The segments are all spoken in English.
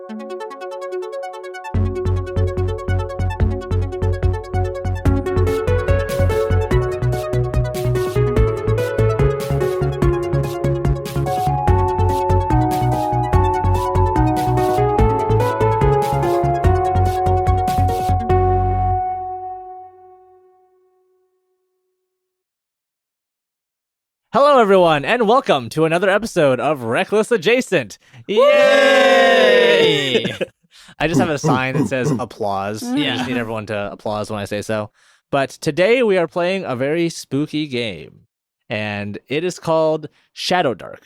Hello, everyone, and welcome to another episode of Reckless Adjacent. Yay! I just have a sign that says applause. I just need everyone to applause when I say so. But today we are playing a very spooky game, and it is called Shadowdark.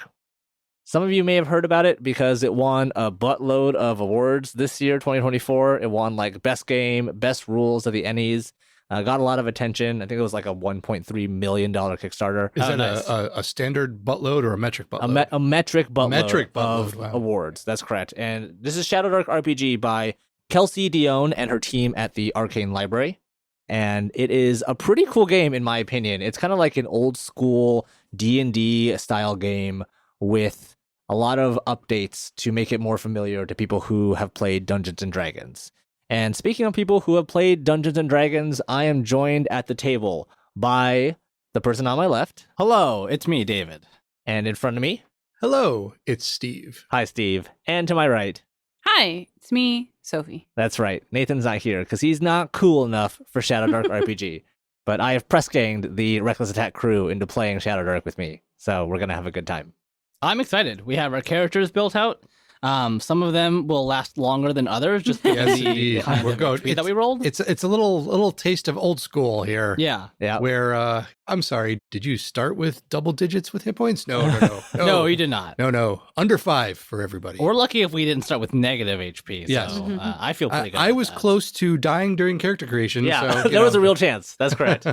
Some of you may have heard about it because it won a buttload of awards this year, 2024. It won like Best Game, Best Rules at the Ennies. Got a lot of attention. I think it was like a $1.3 million Kickstarter. Is that nice. a standard buttload or a metric buttload? A metric buttload of awards. That's correct. And this is Shadowdark RPG by Kelsey Dione and her team at the Arcane Library. And it is a pretty cool game, in my opinion. It's kind of like an old school D&D style game with a lot of updates to make it more familiar to people who have played Dungeons & Dragons. And speaking of people who have played Dungeons & Dragons, I am joined at the table by the person on my left. Hello, it's me, David. And in front of me. Hello, it's Steve. Hi, Steve. And to my right. Hi, it's me, Sophie. That's right. Nathan's not here because he's not cool enough for Shadowdark RPG. But I have press-ganged the Reckless Attack crew into playing Shadowdark with me. So we're going to have a good time. I'm excited. We have our characters built out. Some of them will last longer than others, just because the kind of XP that we rolled. It's a little taste of old school here. Yeah. Where I'm sorry, did you start with double digits with hit points? No. No, you did not. No, under 5 for everybody. We're lucky if we didn't start with negative HP. So yes. I feel pretty good. I was close to dying during character creation. Yeah, so, there was a real chance. That's correct.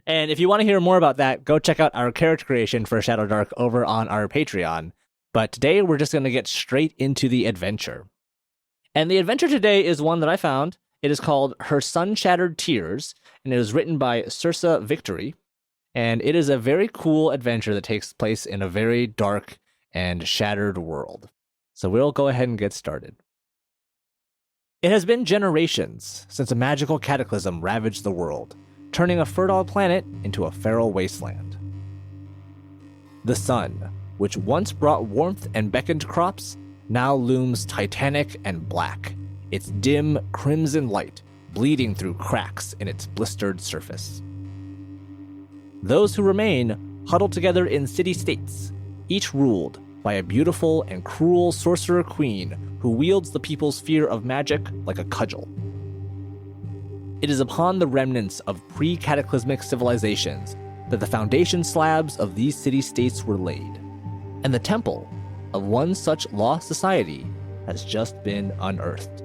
And if you want to hear more about that, go check out our character creation for Shadowdark over on our Patreon. But today, we're just going to get straight into the adventure. And the adventure today is one that I found. It is called Her Sun-Shattered Tears, and it was written by Cirsa Victory. And it is a very cool adventure that takes place in a very dark and shattered world. So we'll go ahead and get started. It has been generations since a magical cataclysm ravaged the world, turning a fertile planet into a feral wasteland. The sun, which once brought warmth and beckoned crops, now looms titanic and black, its dim crimson light bleeding through cracks in its blistered surface. Those who remain huddle together in city-states, each ruled by a beautiful and cruel sorcerer queen who wields the people's fear of magic like a cudgel. It is upon the remnants of pre-cataclysmic civilizations that the foundation slabs of these city-states were laid. And the temple of one such lost society has just been unearthed.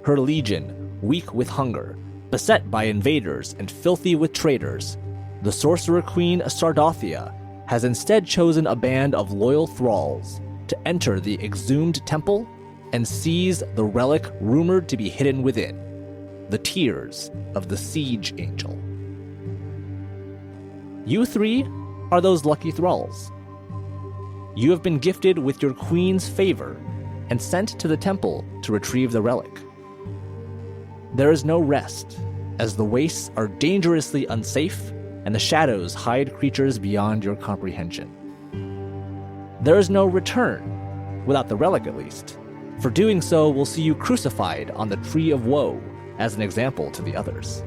Her legion, weak with hunger, beset by invaders and filthy with traitors, the sorcerer queen Sardothia has instead chosen a band of loyal thralls to enter the exhumed temple and seize the relic rumored to be hidden within, the tears of the siege angel. You three are those lucky thralls. You have been gifted with your queen's favor and sent to the temple to retrieve the relic. There is no rest, as the wastes are dangerously unsafe and the shadows hide creatures beyond your comprehension. There is no return, without the relic at least, for doing so will see you crucified on the Tree of Woe as an example to the others.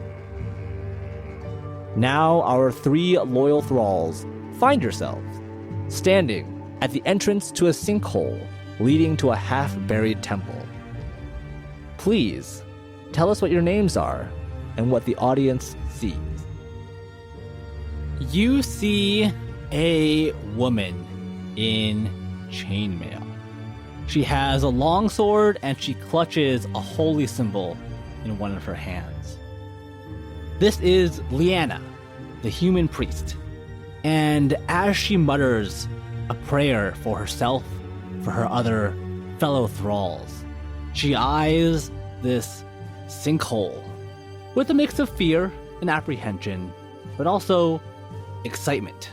Now our 3 loyal thralls find yourselves standing at the entrance to a sinkhole leading to a half-buried temple. Please, tell us what your names are and what the audience sees. You see a woman in chainmail. She has a long sword and she clutches a holy symbol in one of her hands. This is Liana, the human priest. And as she mutters a prayer for herself, for her other fellow thralls, she eyes this sinkhole with a mix of fear and apprehension, but also excitement.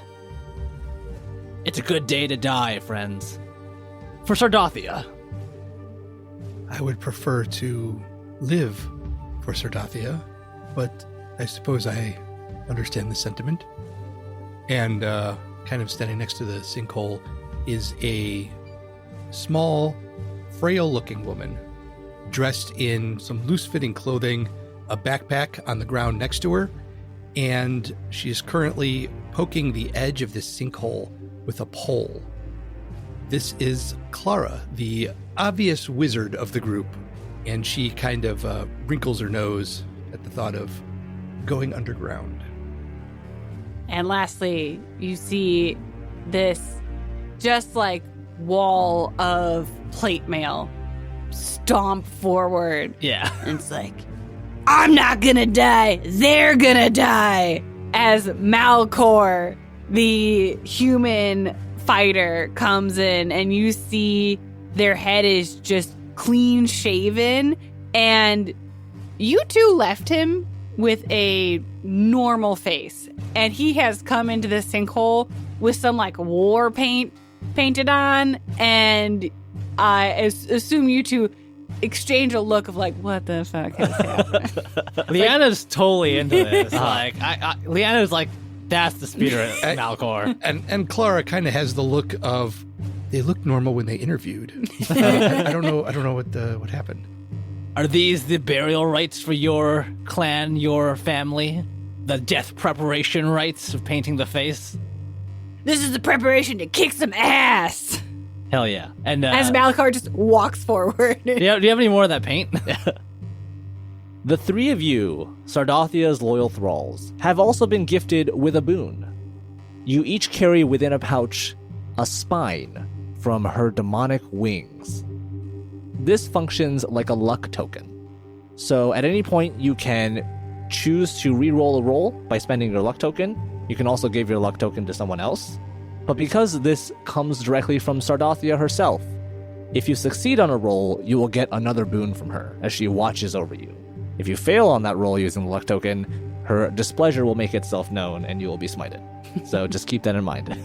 It's a good day to die, friends. For Sardothia, I would prefer to live for Sardathia, but I suppose I understand the sentiment. And kind of standing next to the sinkhole is a small, frail-looking woman dressed in some loose-fitting clothing, a backpack on the ground next to her, and she is currently poking the edge of this sinkhole with a pole. This is Clara, the obvious wizard of the group, and she kind of wrinkles her nose at the thought of going underground. And lastly, you see this just like wall of plate mail stomp forward. Yeah. And it's like, I'm not gonna die, they're gonna die. As Malcor, the human fighter, comes in and you see their head is just clean shaven, and you two left him with a normal face, and he has come into this sinkhole with some like war paint painted on, and I assume you two exchange a look of like, what the fuck has happened? Leanna's totally into this. Like, Leanna's like, that's the spirit, Malcor. And Clara kind of has the look of, they looked normal when they interviewed. I don't know what happened. Are these the burial rites for your clan, your family? The death preparation rites of painting the face? This is the preparation to kick some ass. Hell yeah. And as Malcor just walks forward. do you have any more of that paint? The three of you, Sardathia's loyal thralls, have also been gifted with a boon. You each carry within a pouch a spine from her demonic wings. This functions like a luck token. So at any point, you can choose to re-roll a roll by spending your luck token. You can also give your luck token to someone else. But because this comes directly from Sardathia herself, if you succeed on a roll, you will get another boon from her as she watches over you. If you fail on that roll using the luck token, her displeasure will make itself known and you will be smited. So just keep that in mind.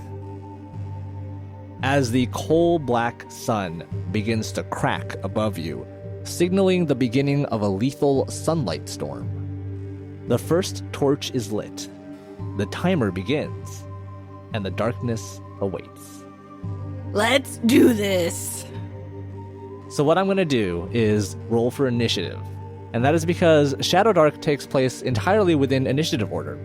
As the coal-black sun begins to crack above you, signaling the beginning of a lethal sunlight storm, the first torch is lit, the timer begins, and the darkness awaits. Let's do this. So what I'm going to do is roll for initiative, and that is because Shadowdark takes place entirely within initiative order.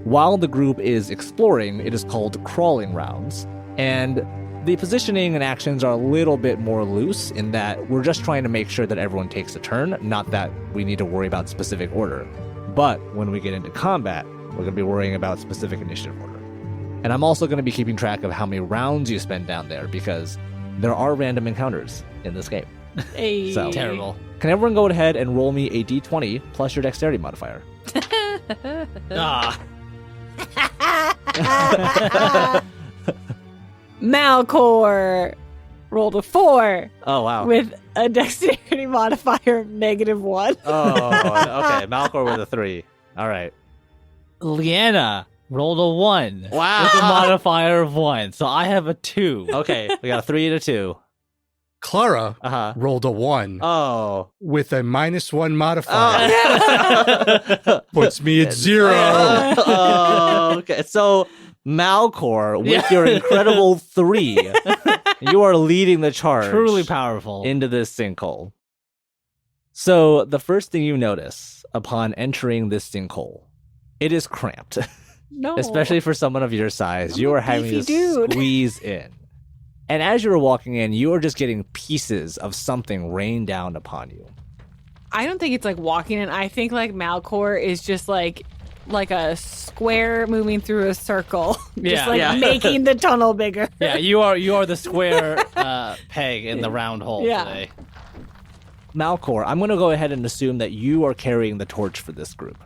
While the group is exploring, it is called crawling rounds, and the positioning and actions are a little bit more loose in that we're just trying to make sure that everyone takes a turn, not that we need to worry about specific order. But when we get into combat, we're going to be worrying about specific initiative order. And I'm also going to be keeping track of how many rounds you spend down there, because there are random encounters in this game. Hey. So, Terrible. Can everyone go ahead and roll me a d20 plus your dexterity modifier? Malcor rolled a 4 Oh, wow. with a dexterity modifier of -1. Oh, okay. Malcor with a 3. All right. Leanna rolled a 1. Wow. With a modifier of 1. So I have a 2. Okay, we got a 3 and a 2. Clara Uh-huh. rolled a 1 Oh. with a -1 modifier. Oh. Puts me at 0. Oh, okay. So, Malcor, with your incredible 3, you are leading the charge. Truly powerful. Into this sinkhole. So, the first thing you notice upon entering this sinkhole, it is cramped. No. Especially for someone of your size. You a are having to beefy dude. squeeze in. And as you are walking in, you are just getting pieces of something rain down upon you. I don't think it's like walking in. I think like Malcor is just like a square moving through a circle. Just making the tunnel bigger. Yeah, you are the square peg in the round hole today. Malcor, I'm going to go ahead and assume that you are carrying the torch for this group.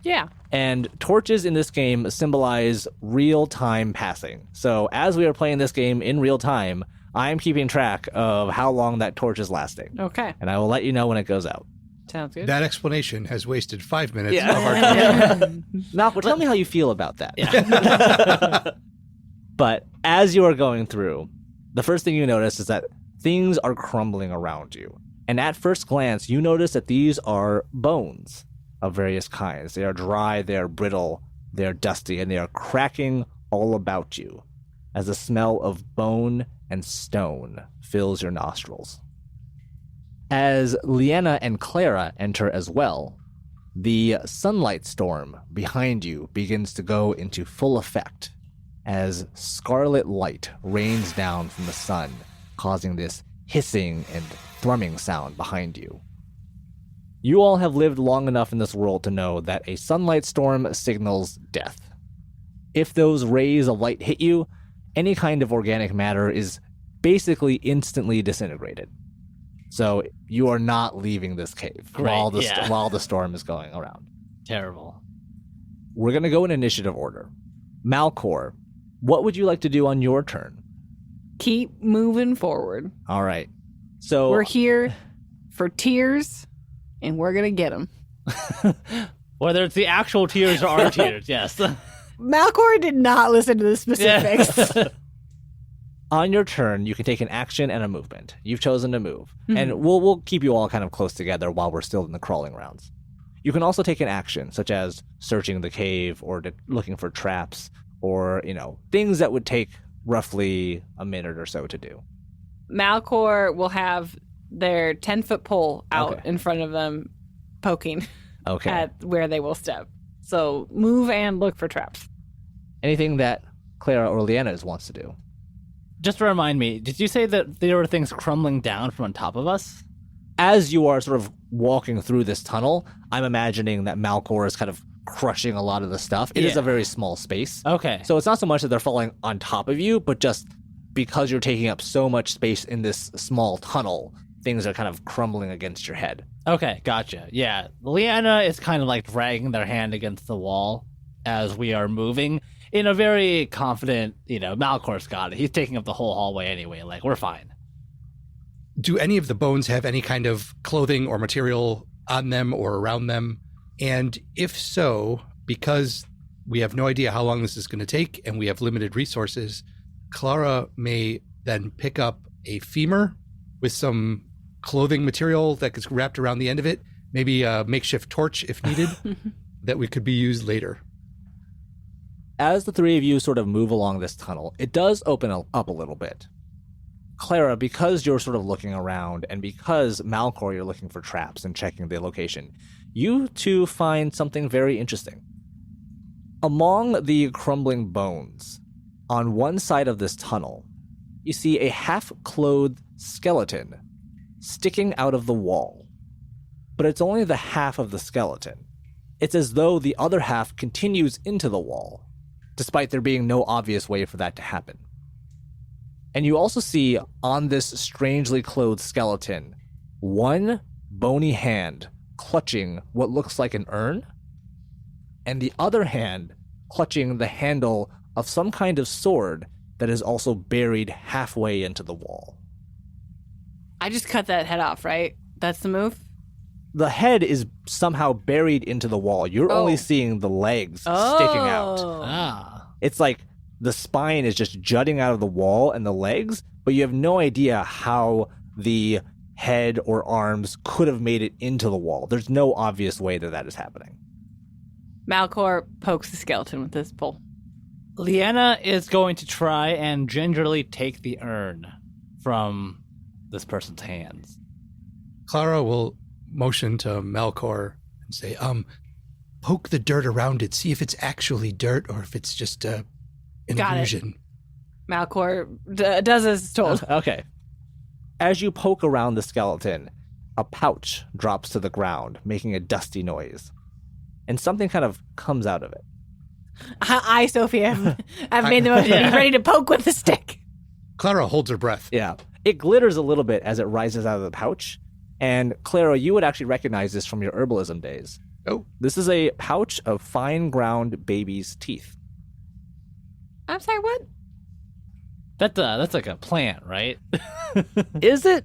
Yeah. And torches in this game symbolize real-time passing. So as we are playing this game in real time, I am keeping track of how long that torch is lasting. Okay. And I will let you know when it goes out. Sounds good. That explanation has wasted 5 minutes Yeah. of our time. Malcor, tell me how you feel about that. Yeah. But as you are going through, the first thing you notice is that things are crumbling around you. And at first glance, you notice that these are bones of various kinds. They are dry, they are brittle, they are dusty, and they are cracking all about you as the smell of bone and stone fills your nostrils. As Leanna and Clara enter as well, the sunlight storm behind you begins to go into full effect as scarlet light rains down from the sun, causing this hissing and thrumming sound behind you. You all have lived long enough in this world to know that a sunlight storm signals death. If those rays of light hit you, any kind of organic matter is basically instantly disintegrated. So you are not leaving this cave while the storm is going around. Terrible. We're going to go in initiative order. Malcor, what would you like to do on your turn? Keep moving forward. All right. So We're here for tears, and we're gonna get them. Whether it's the actual tears or our tears, yes. Malcor did not listen to the specifics. on your turn, you can take an action and a movement. You've chosen to move. And we'll keep you all kind of close together while we're still in the crawling rounds. You can also take an action, such as searching the cave or looking for traps or, things that would take roughly a minute or so to do. Malcor will have their 10-foot pole out in front of them, poking at where they will step. So move and look for traps. Anything that Clara or Leanna wants to do? Just to remind me, did you say that there were things crumbling down from on top of us? As you are sort of walking through this tunnel, I'm imagining that Malcor is kind of crushing a lot of the stuff. It is a very small space. Okay. So it's not so much that they're falling on top of you, but just because you're taking up so much space in this small tunnel, things are kind of crumbling against your head. Okay, gotcha. Yeah, Leanna is kind of like dragging their hand against the wall as we are moving in a very confident, Malcor's got it. He's taking up the whole hallway anyway. Like, we're fine. Do any of the bones have any kind of clothing or material on them or around them? And if so, because we have no idea how long this is going to take and we have limited resources, Clara may then pick up a femur with some clothing material that gets wrapped around the end of it, maybe a makeshift torch if needed, that we could be used later. As the three of you sort of move along this tunnel, it does open up a little bit. Clara, because you're sort of looking around and because Malcor, you're looking for traps and checking the location, you two find something very interesting. Among the crumbling bones, on one side of this tunnel, you see a half-clothed skeleton sticking out of the wall. But it's only the half of the skeleton. It's as though the other half continues into the wall, despite there being no obvious way for that to happen. And you also see on this strangely clothed skeleton, one bony hand clutching what looks like an urn, and the other hand clutching the handle of some kind of sword that is also buried halfway into the wall. I just cut that head off, right? That's the move? The head is somehow buried into the wall. You're only seeing the legs sticking out. Ah. It's like the spine is just jutting out of the wall and the legs, but you have no idea how the head or arms could have made it into the wall. There's no obvious way that is happening. Malcor pokes the skeleton with his pole. Leanna is going to try and gingerly take the urn from this person's hands. Clara will motion to Malcor and say, poke the dirt around it, see if it's actually dirt or if it's just an illusion. Malcor does as told. Okay. As you poke around the skeleton, a pouch drops to the ground, making a dusty noise. And something kind of comes out of it. I, Sophie, I've made the motion to be ready to poke with the stick. Clara holds her breath. Yeah. It glitters a little bit as it rises out of the pouch. And Clara, you would actually recognize this from your herbalism days. Oh. This is a pouch of fine ground baby's teeth. I'm sorry, what? That's like a plant, right? Is it?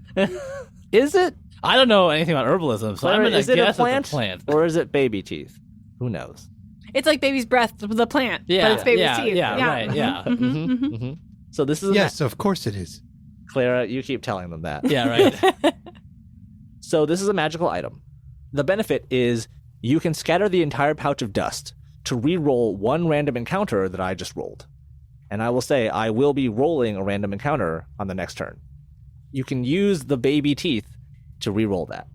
Is it? I don't know anything about herbalism, so I'm going to guess it's a plant. Or is it baby teeth? Who knows? It's like baby's breath, the plant, Yeah, but it's baby's teeth. Yeah, right, yeah. So this is Yes, of course it is. Clara, you keep telling them that. Yeah, right. So this is a magical item. The benefit is you can scatter the entire pouch of dust to re-roll one random encounter that I just rolled. And I will say I will be rolling a random encounter on the next turn. You can use the baby teeth to re-roll that.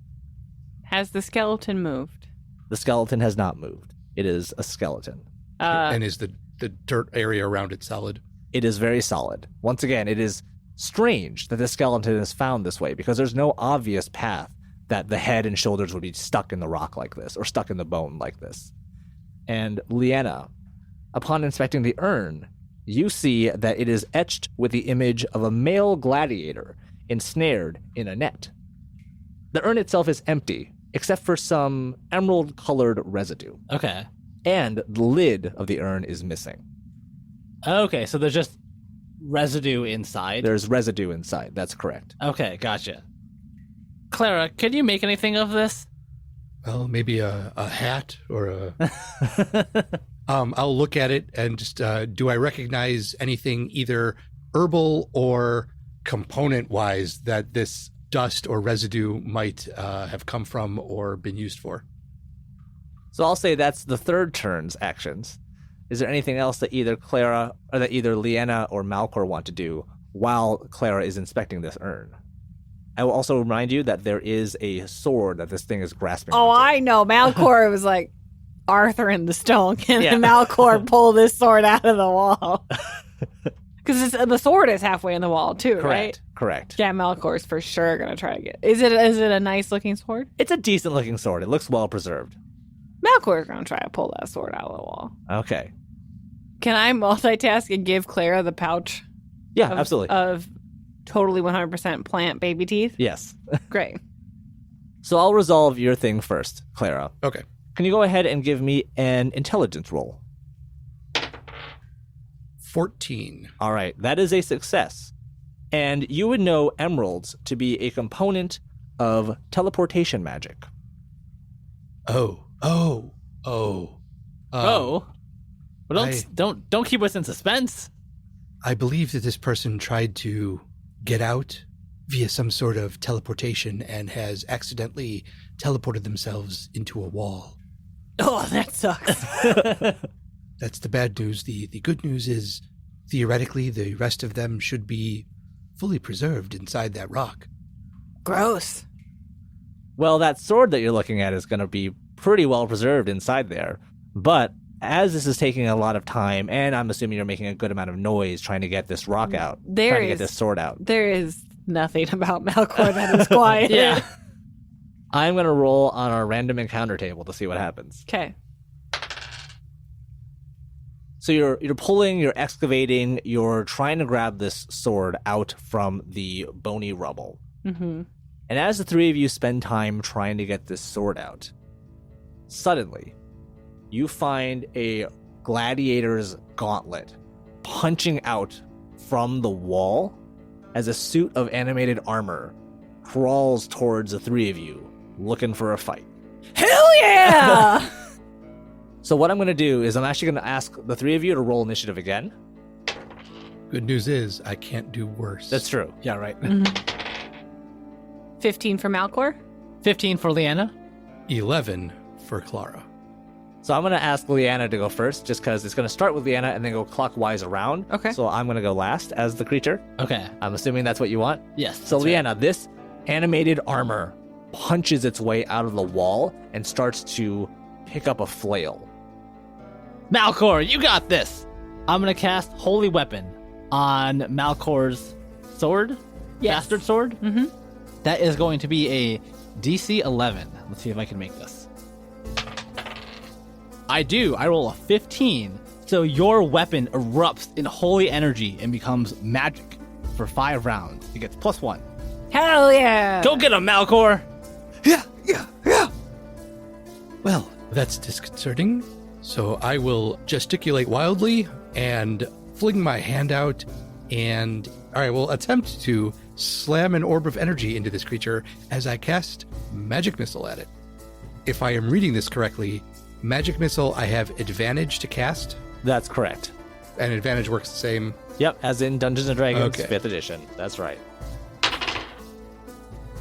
Has the skeleton moved? The skeleton has not moved. It is a skeleton. And is the dirt area around it solid? It is very solid. Once again, it is strange that the skeleton is found this way because there's no obvious path that the head and shoulders would be stuck in the rock like this or stuck in the bone like this. And Leanna, upon inspecting the urn, you see that it is etched with the image of a male gladiator ensnared in a net. The urn itself is empty, except for some emerald-colored residue. Okay. And the lid of the urn is missing. Okay, so there's just residue inside? There's residue inside, that's correct. Okay, gotcha. Clara, can you make anything of this? Well, maybe a hat or a... I'll look at it and just, do I recognize anything either herbal or component-wise that this dust or residue might have come from or been used for? So I'll say that's the third turn's actions. Is there anything else that either Clara or that either Leanna or Malcor want to do while Clara is inspecting this urn? I will also remind you that there is a sword that this thing is grasping Oh, onto. I know. Malcor was like Arthur in the stone. Can Yeah. Malcor pull this sword out of the wall? Because the sword is halfway in the wall, too, right? Correct. Correct. Yeah, Malcor's for sure going to try to get... Is it a nice-looking sword? It's a decent looking sword. It looks well preserved. Malcor's going to try to pull that sword out of the wall. Okay. Can I multitask and give Clara the pouch Yeah, of, absolutely. of totally 100% plant baby teeth? Yes. Great. So I'll resolve your thing first, Clara. Okay. Can you go ahead and give me an intelligence roll? 14. All right, that is a success. And you would know emeralds to be a component of teleportation magic. Oh. Well, don't keep us in suspense. I believe that this person tried to get out via some sort of teleportation and has accidentally teleported themselves into a wall. Oh, that sucks. That's the bad news. The good news is, theoretically, the rest of them should be fully preserved inside that rock. Gross. Well, that sword that you're looking at is going to be pretty well preserved inside there. But as this is taking a lot of time, and I'm assuming you're making a good amount of noise trying to get this rock out, trying to get this sword out. There is nothing about Malcor that is quiet. Yeah. I'm going to roll on our random encounter table to see what happens. Okay. So you're pulling, you're excavating, you're trying to grab this sword out from the bony rubble. Mm-hmm. And as the three of you spend time trying to get this sword out, suddenly you find a gladiator's gauntlet punching out from the wall as a suit of animated armor crawls towards the three of you, looking for a fight. Hell yeah! So what I'm going to do is I'm actually going to ask the three of you to roll initiative again. Good news is, I can't do worse. That's true. Yeah, right. 15 for Malcor. 15 for Leanna. 11 for Clara. So I'm going to ask Leanna to go first, just because it's going to start with Leanna and then go clockwise around. Okay. So I'm going to go last as the creature. Okay. I'm assuming that's what you want. Yes. So that's right. Leanna, this animated armor punches its way out of the wall and starts to pick up a flail. Malcor, you got this. I'm gonna cast Holy Weapon on Malcor's sword. Yes. Bastard sword. Mm-hmm. That is going to be a DC 11. Let's see if I can make this. I do. I roll a 15. So your weapon erupts in holy energy and becomes magic for 5 rounds. It gets +1. Hell yeah! Go get him, Malcor! Yeah. Well, that's disconcerting. So I will gesticulate wildly and fling my hand out and I will attempt to slam an orb of energy into this creature as I cast Magic Missile at it. If I am reading this correctly, Magic Missile I have advantage to cast, That's correct. and advantage works the same. Yep, as in Dungeons & Dragons Okay. 5th edition. That's right.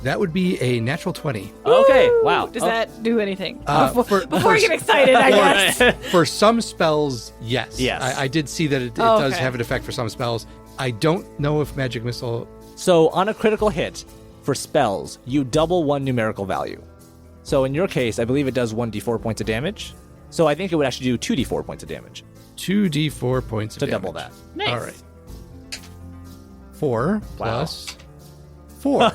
That would be a natural 20. Okay, wow. Does that do anything? For Before I get excited, I guess. For some spells, yes. Yes. I did see that it Oh, does okay. have an effect for some spells. I don't know if Magic Missile... So on a critical hit, for spells, you double one numerical value. So in your case, I believe it does 1d4 points of damage. So I think it would actually do 2d4 points of damage 2d4 points of to damage. double that. Nice. All right. 4 Wow. plus 4.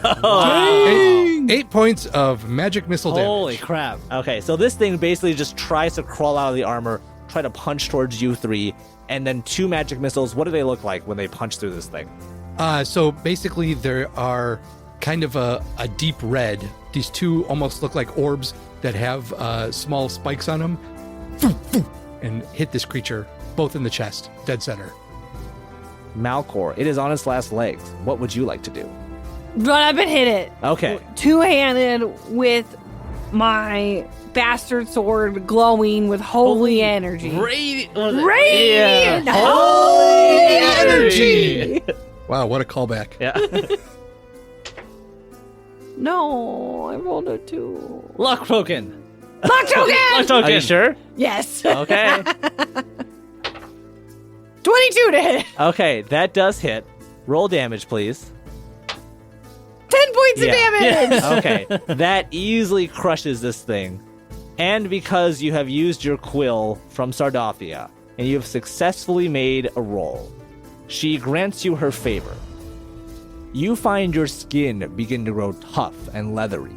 8 points of Magic Missile damage. Holy crap. Okay, so this thing basically just tries to crawl out of the armor, try to punch towards you three, and then 2 magic missiles. What do they look like when they punch through this thing? So basically, there are kind of a deep red. These 2 almost look like orbs that have small spikes on them, and hit this creature both in the chest, dead center. Malcor, it is on its last legs. What would you like to do? Run up and hit it. Okay. Two-handed with my bastard sword glowing with holy energy. Radiant holy energy. Wow, what a callback. Yeah. No, I rolled a 2. Luck token. Luck token! Luck token. Are you sure? Yes. Okay. 22 to hit. Okay, that does hit. Roll damage, please. 10 points Yeah. of damage. Okay, that easily crushes this thing. And because you have used your quill from Sardathia, and you have successfully made a roll, she grants you her favor. You find your skin begin to grow tough and leathery.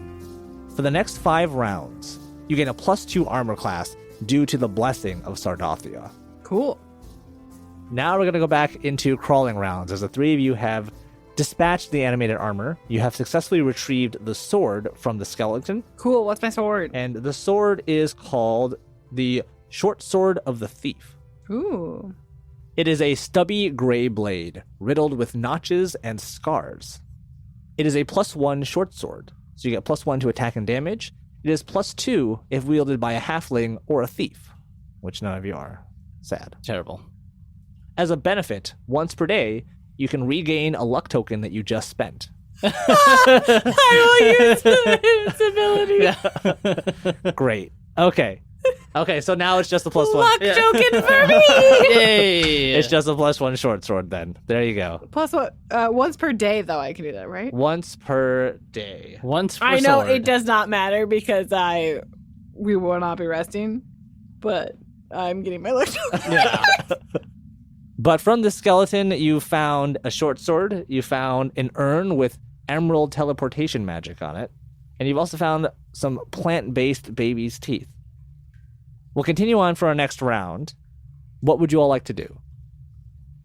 For the next 5 rounds, you gain a +2 armor class due to the blessing of Sardathia. Cool. Now we're going to go back into crawling rounds, as the 3 of you have dispatched the animated armor. You have successfully retrieved the sword from the skeleton, Cool. What's my sword? and the sword is called the Short Sword of the Thief. Ooh. It is a stubby gray blade, riddled with notches and scars. It is a +1 short sword, so you get +1 to attack and damage. It is +2 if wielded by a halfling or a thief, which none of you are. Sad. Terrible. As a benefit, once per day, you can regain a luck token that you just spent. I will use this ability. Great. Okay. Okay, so now it's just a +1. Luck token for me. Yay. It's just a +1 short sword then. There you go. Plus what? Once per day, though, I can do that, right? Once per day. Once per I know sword. it does not matter because we will not be resting, but I'm getting my luck token. Yeah. But from the skeleton, you found a short sword, you found an urn with emerald teleportation magic on it, and you've also found some plant-based baby's teeth. We'll continue on for our next round. What would you all like to do?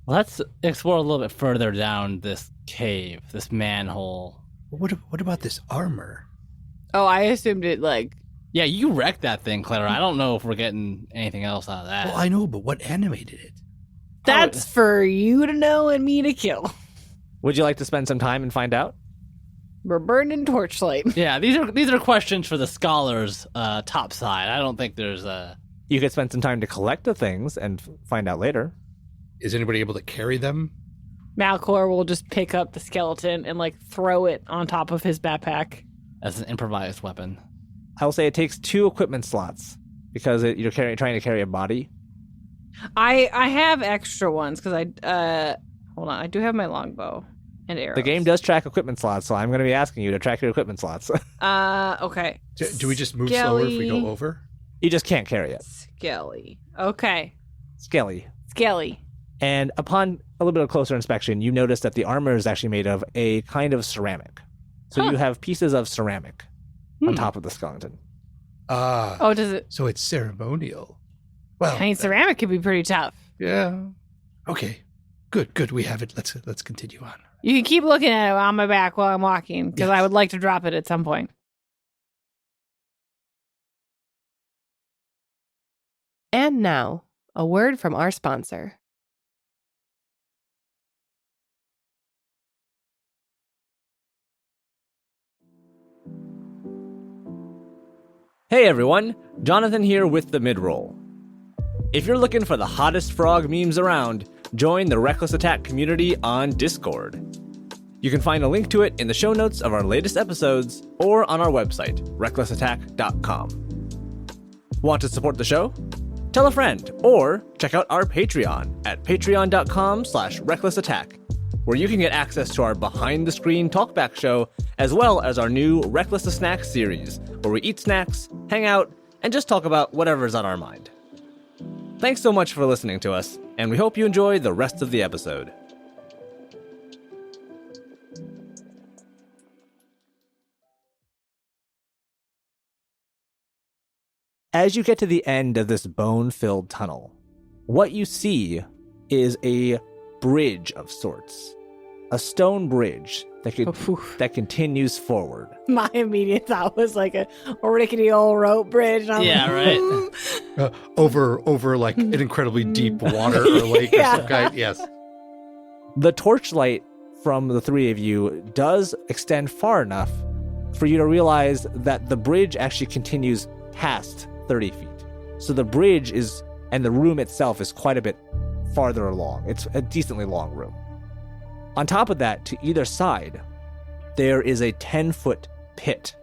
Let's explore a little bit further down this cave, this manhole. What about this armor? Oh, I assumed it like. Yeah, you wrecked that thing, Clara. I don't know if we're getting anything else out of that. Well, I know, but what animated it? That's for you to know and me to kill. Would you like to spend some time and find out? We're burning torchlight. Yeah, these are questions for the scholars top side. I don't think there's a... You could spend some time to collect the things and find out later. Is anybody able to carry them? Malcor will just pick up the skeleton and like throw it on top of his backpack. as an improvised weapon. I'll say it takes 2 equipment slots because you're trying to carry a body. I have extra ones because hold on, I do have my longbow and arrows. The game does track equipment slots, so I'm going to be asking you to track your equipment slots. Okay. Do we just move slower if we go over? You just can't carry it. Skelly. Okay. Skelly. Skelly. And upon a little bit of closer inspection, you notice that the armor is actually made of a kind of ceramic. So you have pieces of ceramic on top of the skeleton. Ah. Oh, does it? So it's ceremonial. Well, I mean, ceramic could be pretty tough. yeah. Okay. Good. We have it. Let's continue on. You can keep looking at it on my back while I'm walking because I would like to drop it at some point. And now, a word from our sponsor. Hey everyone, Jonathan here with the mid-roll. If you're looking for the hottest frog memes around, join the Reckless Attack community on Discord. You can find a link to it in the show notes of our latest episodes or on our website, recklessattack.com. Want to support the show? Tell a friend or check out our Patreon at patreon.com/recklessattack, where you can get access to our behind-the-screen talkback show, as well as our new Reckless a Snack series, where we eat snacks, hang out, and just talk about whatever's on our mind. Thanks so much for listening to us, and we hope you enjoy the rest of the episode. As you get to the end of this bone-filled tunnel, what you see is a bridge of sorts. A stone bridge that continues forward. My immediate thought was like a rickety old rope bridge. And I'm Yeah, like, right. Over like an incredibly deep water or lake or some kind. Yes. The torchlight from the three of you does extend far enough for you to realize that the bridge actually continues past 30 feet. So the bridge is, and the room itself is quite a bit farther along. It's a decently long room. On top of that, to either side, there is a 10-foot pit.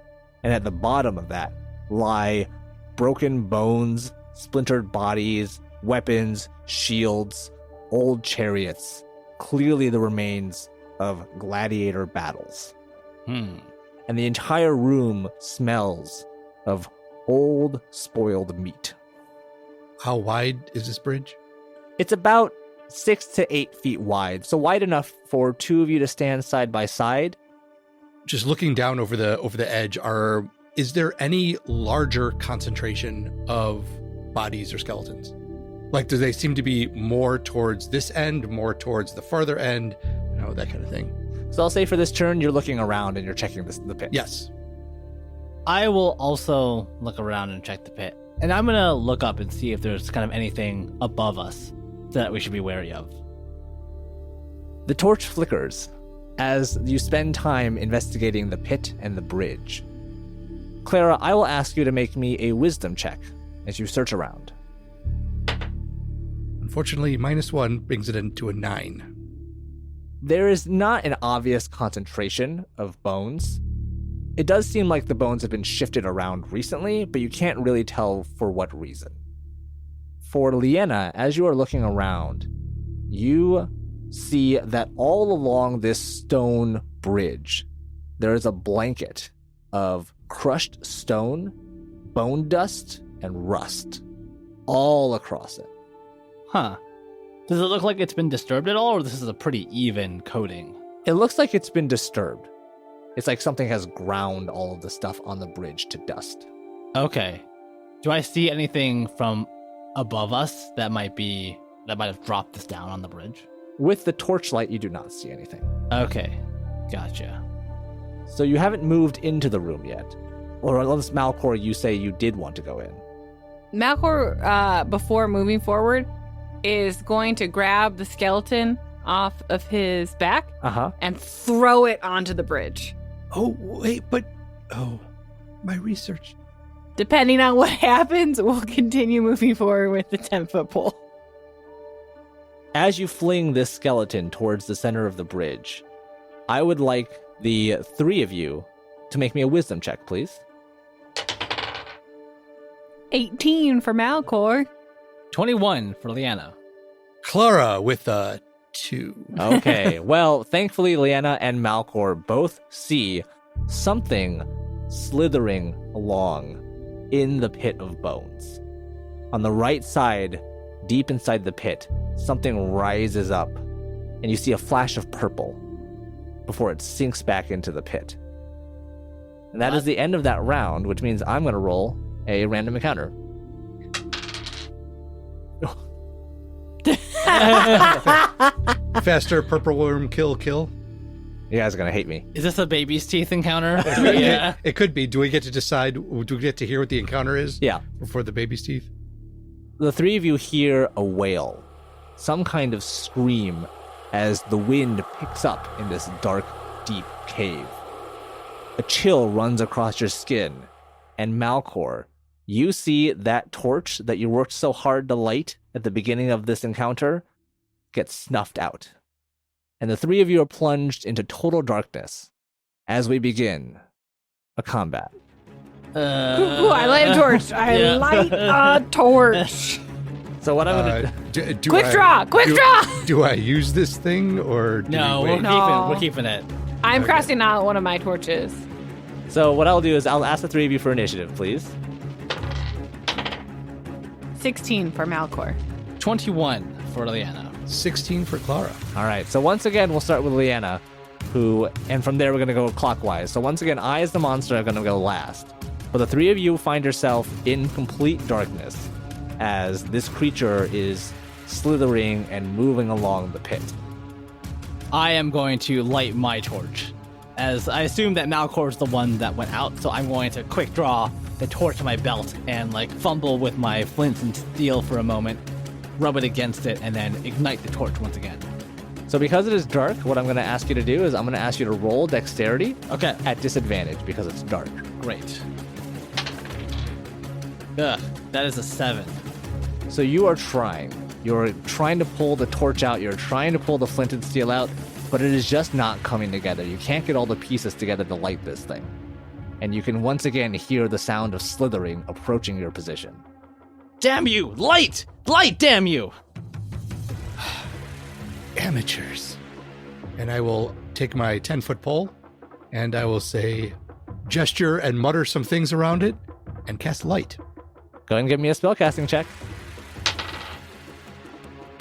And at the bottom of that lie broken bones, splintered bodies, weapons, shields, old chariots, clearly the remains of gladiator battles. And the entire room smells of old, spoiled meat. How wide is this bridge? It's about 6 to 8 feet wide, so wide enough for two of you to stand side by side. Just looking down over the edge, is there any larger concentration of bodies or skeletons? Like, do they seem to be more towards this end, more towards the farther end, that kind of thing? So I'll say for this turn, you're looking around and you're checking the pit. Yes. I will also look around and check the pit. And I'm going to look up and see if there's kind of anything above us that we should be wary of. The torch flickers as you spend time investigating the pit and the bridge. Clara, I will ask you to make me a wisdom check as you search around. Unfortunately, -1 brings it into a 9. There is not an obvious concentration of bones. It does seem like the bones have been shifted around recently, but you can't really tell for what reason. For Leanna, as you are looking around, you see that all along this stone bridge, there is a blanket of crushed stone, bone dust, and rust all across it. Huh. Does it look like it's been disturbed at all, or this is a pretty even coating? It looks like it's been disturbed. It's like something has ground all of the stuff on the bridge to dust. Okay. Do I see anything from above us that might have dropped this down on the bridge? With the torchlight, you do not see anything. Okay. Gotcha. So you haven't moved into the room yet. Or unless Malcor, you say you did want to go in. Malcor, before moving forward, is going to grab the skeleton off of his back and throw it onto the bridge. Oh, wait, my research. Depending on what happens, we'll continue moving forward with the 10-foot pole. As you fling this skeleton towards the center of the bridge, I would like the three of you to make me a wisdom check, please. 18 for Malcor. 21 for Leanna. Clara with a 2. Okay, well, thankfully, Leanna and Malcor both see something slithering along in the pit of bones. On the right side, deep inside the pit, something rises up, and you see a flash of purple before it sinks back into the pit. And that is the end of that round, which means I'm going to roll a random encounter. Faster, purple worm, kill. You guys are going to hate me. Is this a baby's teeth encounter? Yeah. It could be. Do we get to decide? Do we get to hear what the encounter is? Yeah. Before the baby's teeth? The three of you hear a wail, some kind of scream, as the wind picks up in this dark, deep cave. A chill runs across your skin, and Malcor, you see that torch that you worked so hard to light at the beginning of this encounter get snuffed out. and the three of you are plunged into total darkness as we begin a combat. Ooh, I light a torch. I light a torch. So what I'm going to Quick draw! Do I use this thing or do No, we wait? we're keeping it. I'm crossing out one of my torches. So what I'll do is I'll ask the three of you for initiative, please. 16 for Malcor. 21 for Leanna. 16 for Clara. All right. So once again, we'll start with Leanna, and from there we're going to go clockwise. So once again, I as the monster are going to go last. But the three of you find yourself in complete darkness as this creature is slithering and moving along the pit. I am going to light my torch, as I assume that Malcor is the one that went out, so I'm going to quick draw the torch to my belt and fumble with my flint and steel for a moment, rub it against it, and then ignite the torch once again. So because it is dark, what I'm going to ask you to do is I'm going to ask you to roll dexterity Okay, at disadvantage because it's dark. great. Ugh, that is a 7. So you are trying. You're trying to pull the torch out. You're trying to pull the flint and steel out, but it is just not coming together. You can't get all the pieces together to light this thing. And you can once again hear the sound of slithering approaching your position. Damn you! Light! Light, damn you! Amateurs. And I will take my 10-foot pole and I will say, gesture and mutter some things around it and cast light. Go ahead and give me a spellcasting check.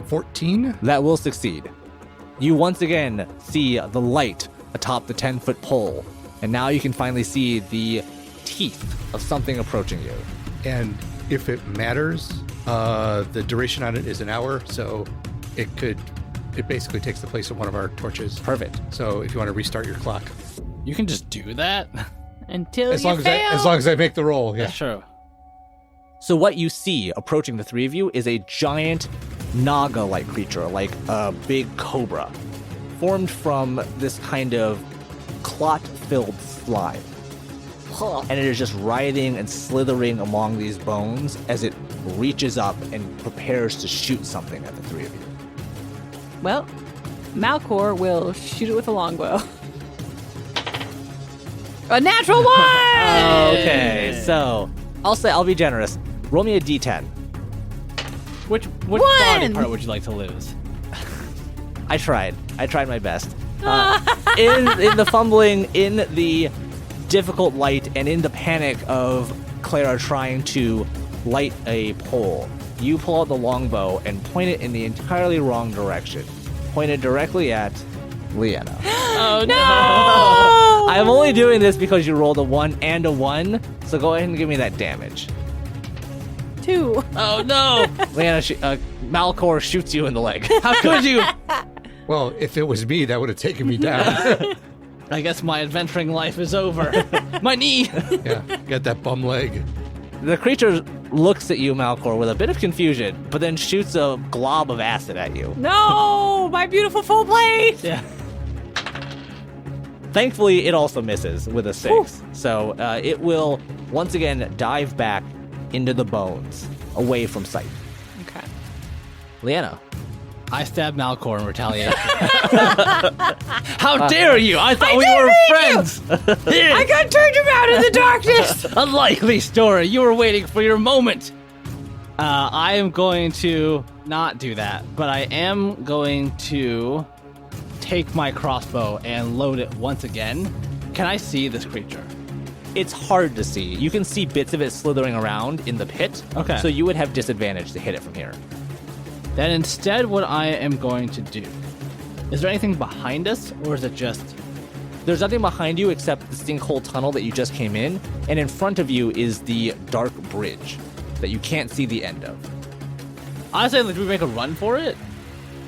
14. That will succeed. You once again see the light atop the 10-foot pole, and now you can finally see the teeth of something approaching you. And if it matters, the duration on it is an hour, so it basically takes the place of one of our torches. Perfect. So if you want to restart your clock. You can just do that? Until As you long fail. as I make the roll, yeah. That's true. So what you see approaching the three of you is a giant naga-like creature, like a big cobra, formed from this kind of clot-filled slime. And it is just writhing and slithering among these bones as it reaches up and prepares to shoot something at the three of you. Well, Malcor will shoot it with a longbow. A natural one! Okay, so I'll be generous. Roll me a d10. Which One! body part would you like to lose? I tried my best. In the fumbling, in the difficult light, and in the panic of Clara trying to light a pole, you pull out the longbow and point it in the entirely wrong direction. Pointed directly at Leanna. Oh No! I'm only doing this because you rolled a 1 and a 1, so go ahead and give me that damage. 2. Oh no! Leanna, Malcor shoots you in the leg. How could you? Well, if it was me, that would have taken me down. I guess my adventuring life is over. My knee! Yeah, got that bum leg. The creature looks at you, Malcor, with a bit of confusion, but then shoots a glob of acid at you. No! My beautiful full plate! Yeah. Thankfully, it also misses with a 6. So it will once again dive back into the bones, away from sight. Okay. Leanna. I stabbed Malcor in retaliation. How dare you! I thought we did were meet friends! I got turned around in the darkness! Unlikely story. You were waiting for your moment. I am going to not do that, but I am going to take my crossbow and load it once again. Can I see this creature? It's hard to see. You can see bits of it slithering around in the pit. Okay. So you would have disadvantage to hit it from here. Then instead, what I am going to do... Is there anything behind us, or is it just... There's nothing behind you except the sinkhole tunnel that you just came in, and in front of you is the dark bridge that you can't see the end of. Honestly, do we make a run for it?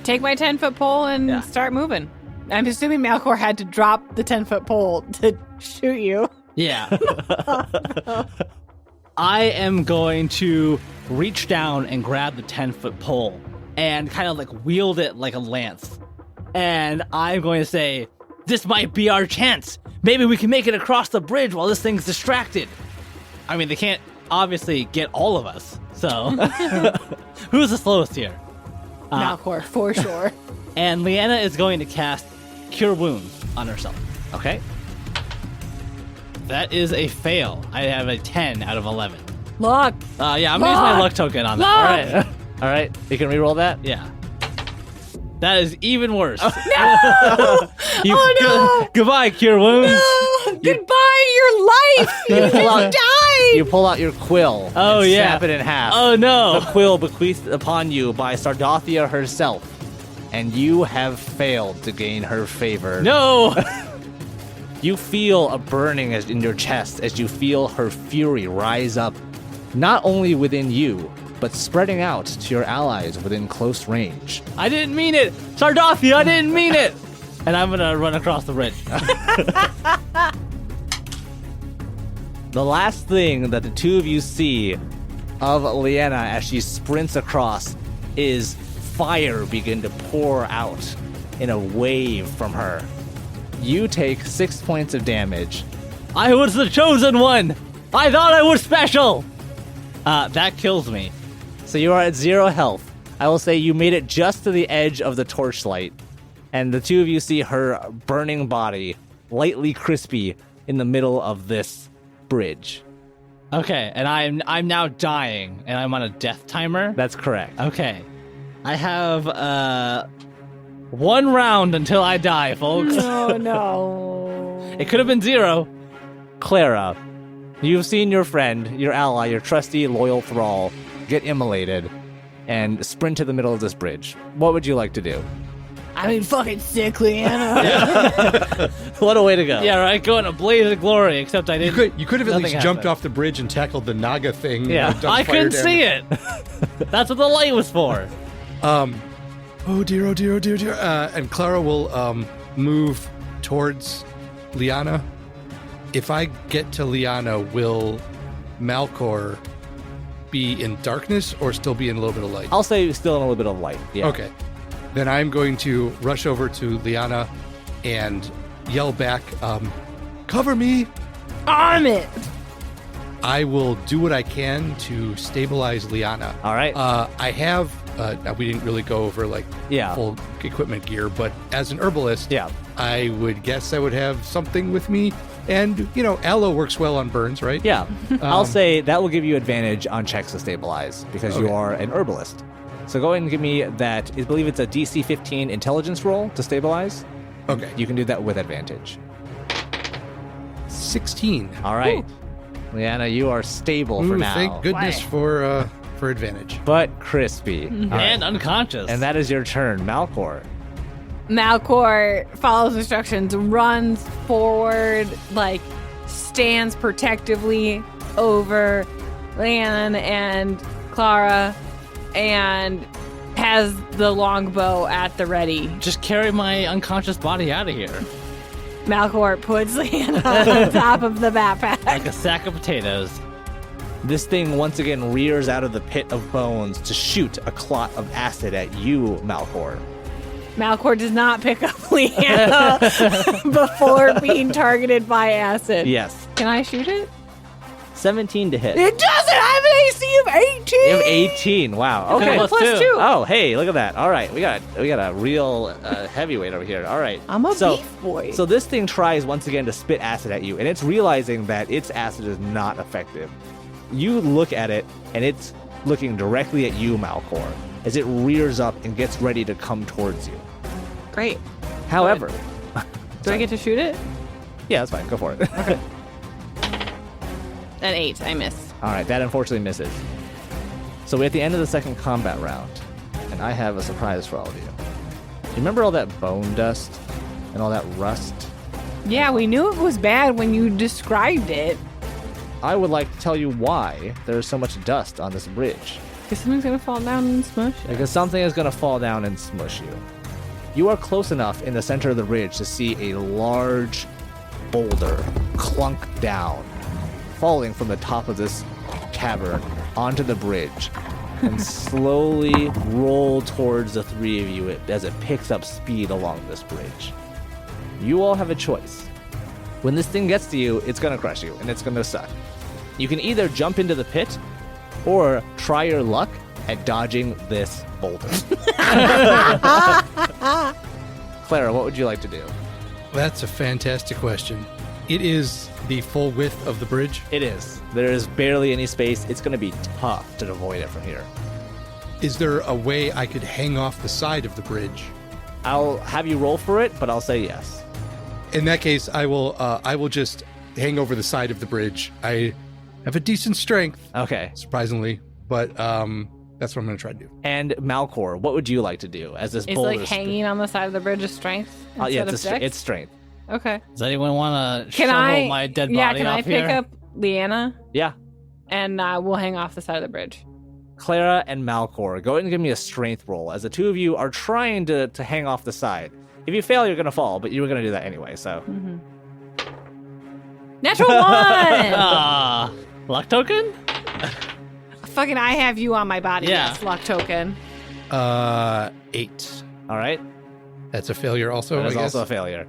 Take my 10-foot pole and Yeah. start moving. I'm assuming Malcor had to drop the 10-foot pole to shoot you. Yeah. I am going to reach down and grab the 10-foot pole and kind of wield it like a lance. And I'm going to say, this might be our chance. Maybe we can make it across the bridge while this thing's distracted. I mean, they can't obviously get all of us. So, who's the slowest here? Malcor, for sure. And Leanna is going to cast Cure Wounds on herself. Okay. That is a fail. I have a 10 out of 11. Look. Yeah, I'm going to use my luck token on that. All right. All right. You can reroll that? Yeah. That is even worse. No! Goodbye, Cure Wounds. Goodbye, your life. You pull out- just died. You pull out your quill. Oh, and yeah. snap it in half. Oh, no. The quill bequeathed upon you by Sardathia herself. And you have failed to gain her favor. No. You feel a burning in your chest as you feel her fury rise up, not only within you, but spreading out to your allies within close range. I didn't mean it. Sardathia, I didn't mean it. And I'm going to run across the bridge. The last thing that the two of you see of Leanna as she sprints across is fire begin to pour out in a wave from her. You take 6 points of damage. I was the chosen one. I thought I was special. That kills me. So you are at 0 health. I will say you made it just to the edge of the torchlight, and the two of you see her burning body, lightly crispy, in the middle of this bridge. Okay, and I'm now dying, and I'm on a death timer. That's correct. Okay. I have 1 round until I die, folks. No. It could have been 0. Clara, you've seen your friend, your ally, your trusty, loyal thrall get immolated and sprint to the middle of this bridge. What would you like to do? I mean, fucking sick, Leanna. What a way to go. Yeah, right. Go in a blaze of glory. Except I You didn't. could have at Nothing least jumped happened. off the bridge and tackled the Naga thing. Yeah. and done I fire couldn't damage. see it. That's what the light was for. Oh dear, oh dear, oh dear, oh dear. And Clara will move towards Liana. If I get to Liana, will Malcor be in darkness or still be in a little bit of light? I'll say still in a little bit of light. Yeah. Okay. Then I'm going to rush over to Liana and yell back, cover me. Arm it. I will do what I can to stabilize Liana. All right. I have, now we didn't really go over like Yeah. full equipment gear, but as an herbalist, Yeah. I would guess I would have something with me. And, you know, aloe works well on burns, right? Yeah. I'll say that will give you advantage on checks to stabilize because you Okay. are an herbalist. So go ahead and give me that. I believe it's a DC 15 intelligence roll to stabilize. Okay. You can do that with advantage. 16. All right. Leanna, you are stable for Ooh, now. thank goodness Why? for advantage. But crispy. All right. And unconscious. And that is your turn, Malcor. Malcor follows instructions, runs forward, like stands protectively over Leanna and Clara, and has the longbow at the ready. Just carry my unconscious body out of here Malcor puts Leanna on top of the backpack. like a sack of potatoes. This thing once again rears out of the pit of bones to shoot a clot of acid at you, Malcor. Malcor does not pick up Leanna before being targeted by acid. Yes. Can I shoot it? 17 to hit. It doesn't have an AC of 18. You have 18. Wow. Okay. Plus Plus two. 2. Oh, hey, look at that. All right, we got a real heavyweight over here. All right. I'm a beef boy. So this thing tries once again to spit acid at you, and it's realizing that its acid is not effective. You look at it, and it's looking directly at you, Malcor, as it rears up and gets ready to come towards you. Great. However, Do I get to shoot it? yeah, that's fine. Go for it. An 8. I miss. All right, that unfortunately misses. So we're at the end of the second combat round, and I have a surprise for all of you. You remember all that bone dust and all that rust? Yeah, we knew it was bad when you described it. I would like to tell you why there is so much dust on this bridge. Because something's going to fall down and smush it. Because something is going to fall down and smush you. You are close enough in the center of the ridge to see a large boulder clunk down, falling from the top of this cavern onto the bridge, and slowly roll towards the three of you as it picks up speed along this bridge. You all have a choice. When this thing gets to you, it's going to crush you, and it's going to suck. You can either jump into the pit, or try your luck at dodging this boulder. Clara, what would you like to do? That's a fantastic question. It is the full width of the bridge. It is. There is barely any space. It's going to be tough to avoid it from here. Is there a way I could hang off the side of the bridge? I'll have you roll for it, but I'll say yes. In that case, I will just hang over the side of the bridge. I have a decent strength, Okay. surprisingly, but that's what I'm going to try to do. And Malcor, what would you like to do as this It's boulder? like hanging on the side of the bridge of strength. Yeah, instead of dex? it's strength. Okay. Does anyone want to Can shovel I? my dead Yeah. body Can I off pick here? up Leanna Yeah. and we'll hang off the side of the bridge? Clara and Malcor, go ahead and give me a strength roll as the two of you are trying to hang off the side. If you fail, you're going to fall, but you were going to do that anyway, so. Natural one. Ah, luck token? Fucking, I have you on my body. Yeah. Yes, luck token. 8. All right. That's a failure also, That I is guess. also a failure.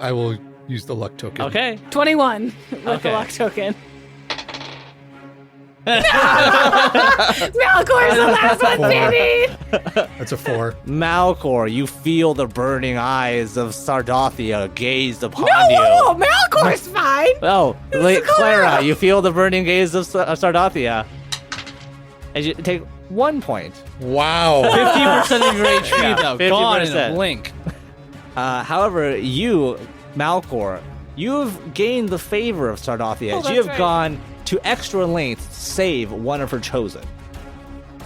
I will use the luck token. Okay. 21 with the Okay. luck token. Malcor's the last one Four. standing. That's a 4. Malcor, you feel the burning eyes of Sardothia gaze upon No, you. whoa, Malcor's fine. Oh, is Clara, you feel the burning gaze of Sardothia. And you take 1 point. Wow. 50% of your HP, Yeah, though. Gone in a 50%. blink. However, you, Malcor, you have gained the favor of Sardothia. Oh, as that's you have right. gone to extra lengths to save one of her chosen.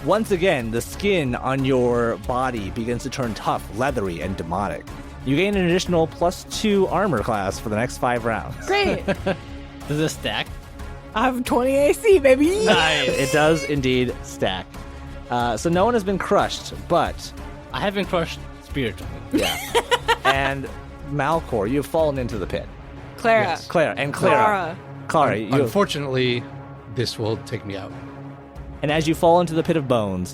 Once again, the skin on your body begins to turn tough, leathery, and demonic. You gain an additional +2 armor class for the next 5 rounds. Great. Does this stack? I have 20 AC, baby. Nice. It does indeed stack. So no one has been crushed, but I have been crushed spiritually. yeah. And Malcor, you've fallen into the pit. Clara. Yes. Clara, you, Unfortunately, this will take me out. and as you fall into the pit of bones,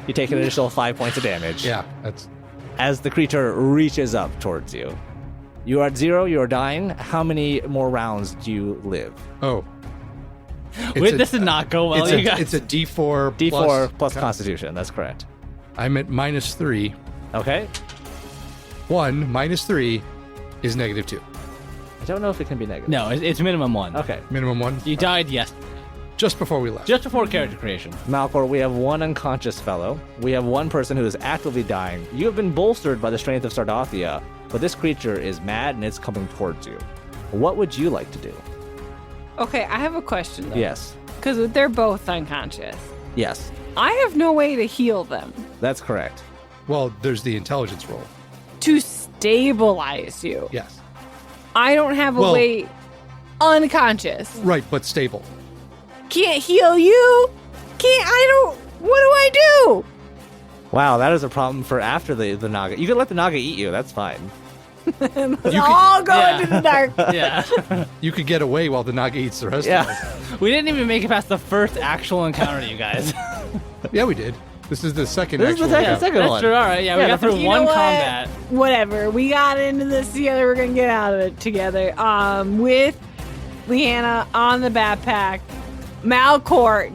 you take an additional 5 points of damage. Yeah, that's As the creature reaches up towards you. You are at 0, you are dying. How many more rounds do you live? oh. Wait, this did not go well, you guys. It's a D4 D4 plus Constitution, that's correct. I'm at -3. Okay. 1 minus 3 is -2. I don't know if it can be negative. No, it's minimum 1. Okay. Minimum 1. You died yesterday. Just before we left. Just before character creation. Malcor, we have one unconscious fellow. We have one person who is actively dying. You have been bolstered by the strength of Sardothia, but this creature is mad and it's coming towards you. What would you like to do? Okay, I have a question, though. Yes. Because they're both unconscious. Yes. I have no way to heal them. That's correct. Well, there's the intelligence roll. To stabilize you. Yes. I don't have a Well- way. Unconscious. Right, but stable. Can't heal you. What do I do? Wow, that is a problem for after the Naga. You can let the Naga eat you. That's fine. All go yeah. into the dark. Yeah. You could get away while the Naga eats the rest Yeah. of us. We didn't even make it past the first actual encounter, you guys. Yeah, we did. This is the second This is the actual second- encounter. second That's one. true. All right. Yeah, we Yeah, got the through You one know what? combat. Whatever. We got into this together. We're gonna get out of it together. With Leanna on the backpack. Malcor,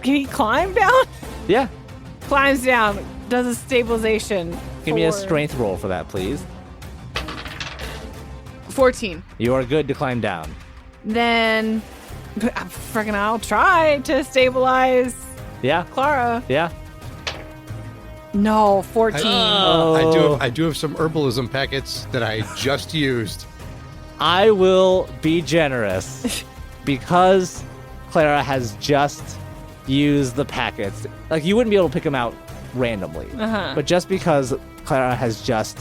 can he climb down? Yeah. Climbs down. Does a stabilization. Give me a for strength roll for that, please. 14. You are good to climb down. Then, freaking, I'll try to stabilize Yeah. Clara. Yeah. No, 14. I do have some herbalism packets that I just used. I will be generous because Clara has just used the packets. Like, you wouldn't be able to pick them out randomly. Uh-huh. But just because Clara has just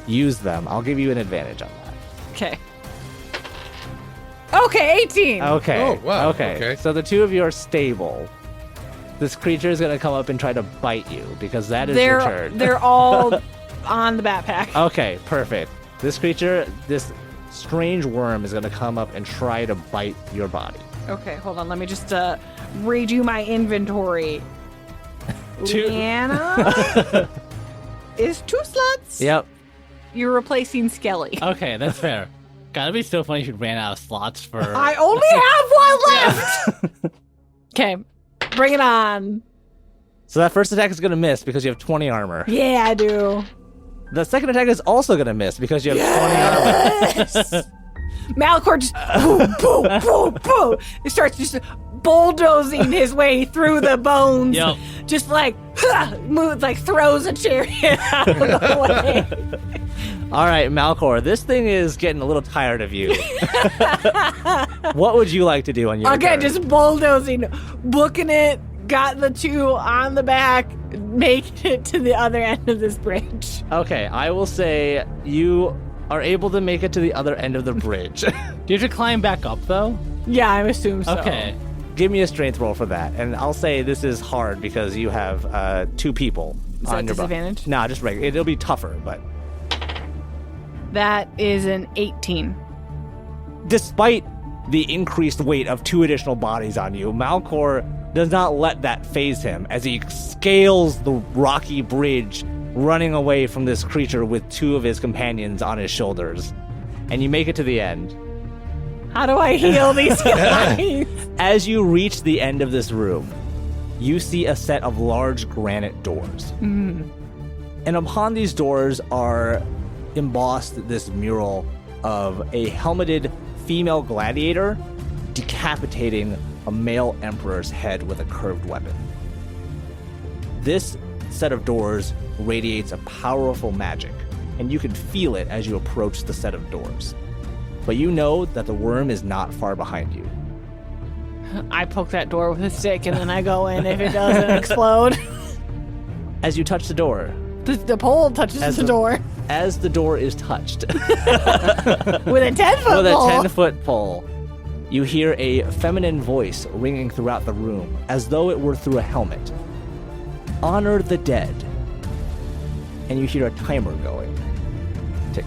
used them, I'll give you an advantage on that. Okay. Okay, 18. Okay. Oh, wow. Okay. Okay. So the two of you are stable. This creature is going to come up and try to bite you because that is your turn. They're all on the backpack. Okay, perfect. This creature, this strange worm, is going to come up and try to bite your body. Okay, hold on. Let me just redo my inventory. Two. Leanna is 2 slots. Yep. You're replacing Skelly. Okay, that's fair. Gotta be so funny if you ran out of slots for. I only have one left. Okay, bring it on. So that first attack is going to miss because you have 20 armor. Yeah, I do. The second attack is also going to miss because you have 20 armor. Malcor just boom, boom, boom, boom. He starts just bulldozing his way through the bones. Yep. Just like moves, like throws a chariot out of the way. All right, Malcor, this thing is getting a little tired of you. What would you like to do on your Again, turn? just bulldozing, booking it, got the two on the back, making it to the other end of this bridge. Okay, I will say you are able to make it to the other end of the bridge. Do you have to climb back up, though? Yeah, I assume so. Okay. Give me a strength roll for that. And I'll say this is hard because you have 2 people Is on that your disadvantage? Nah, just regular. It'll be tougher, but That is an 18. despite the increased weight of 2 additional bodies on you, Malcor does not let that phase him as he scales the rocky bridge, running away from this creature with 2 of his companions on his shoulders. And you make it to the end. How do I heal these guys? As you reach the end of this room, you see a set of large granite doors. And upon these doors are embossed this mural of a helmeted female gladiator decapitating a male emperor's head with a curved weapon. This set of doors radiates a powerful magic, and you can feel it as you approach the set of doors. But you know that the worm is not far behind you. I poke that door with a stick and then I go in if it doesn't explode. As you touch the door, The pole touches As the the- door as the door is touched with a 10-foot with pole. a 10-foot pole, you hear a feminine voice ringing throughout the room as though it were through a helmet. Honor the dead. And you hear a timer going. Tick,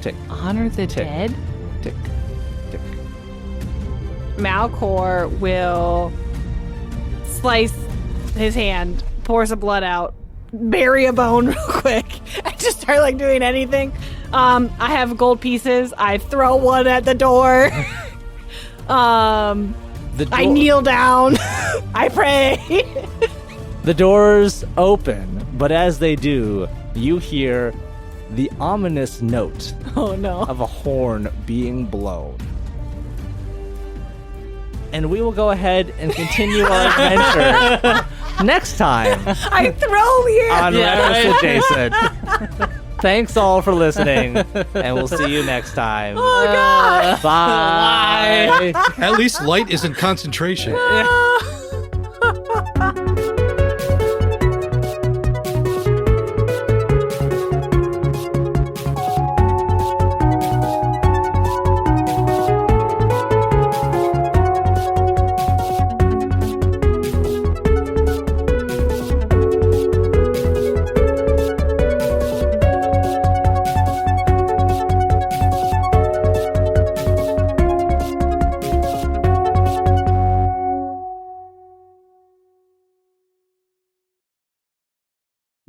tick, Honor the Tick. dead? tick, tick. Malcor will slice his hand, pour some blood out, bury a bone real quick, and just start like doing anything. I have gold pieces. I throw one at the door. The I door- kneel down. I pray. The doors open, but as they do, you hear the ominous note Oh no. of a horn being blown. And we will go ahead and continue our adventure next time I throw the on Yeah, Reckless Adjacent. Thanks all for listening, and we'll see you next time. Oh god. Bye. At least light isn't concentration.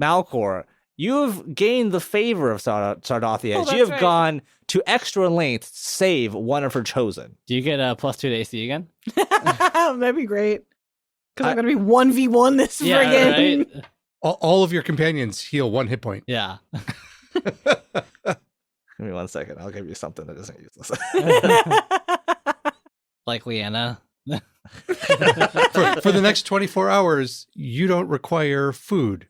Malcor, you have gained the favor of Sardathia. Oh, as you that's have right. gone to extra lengths to save one of her chosen. Do you get a +2 to AC again? That'd be great. Because I'm gonna be 1v1 this friggin'. right? All of your companions heal 1 hit point. Yeah. Give me 1 second. I'll give you something that isn't useless. Like Leanna. For the next 24 hours, you don't require food.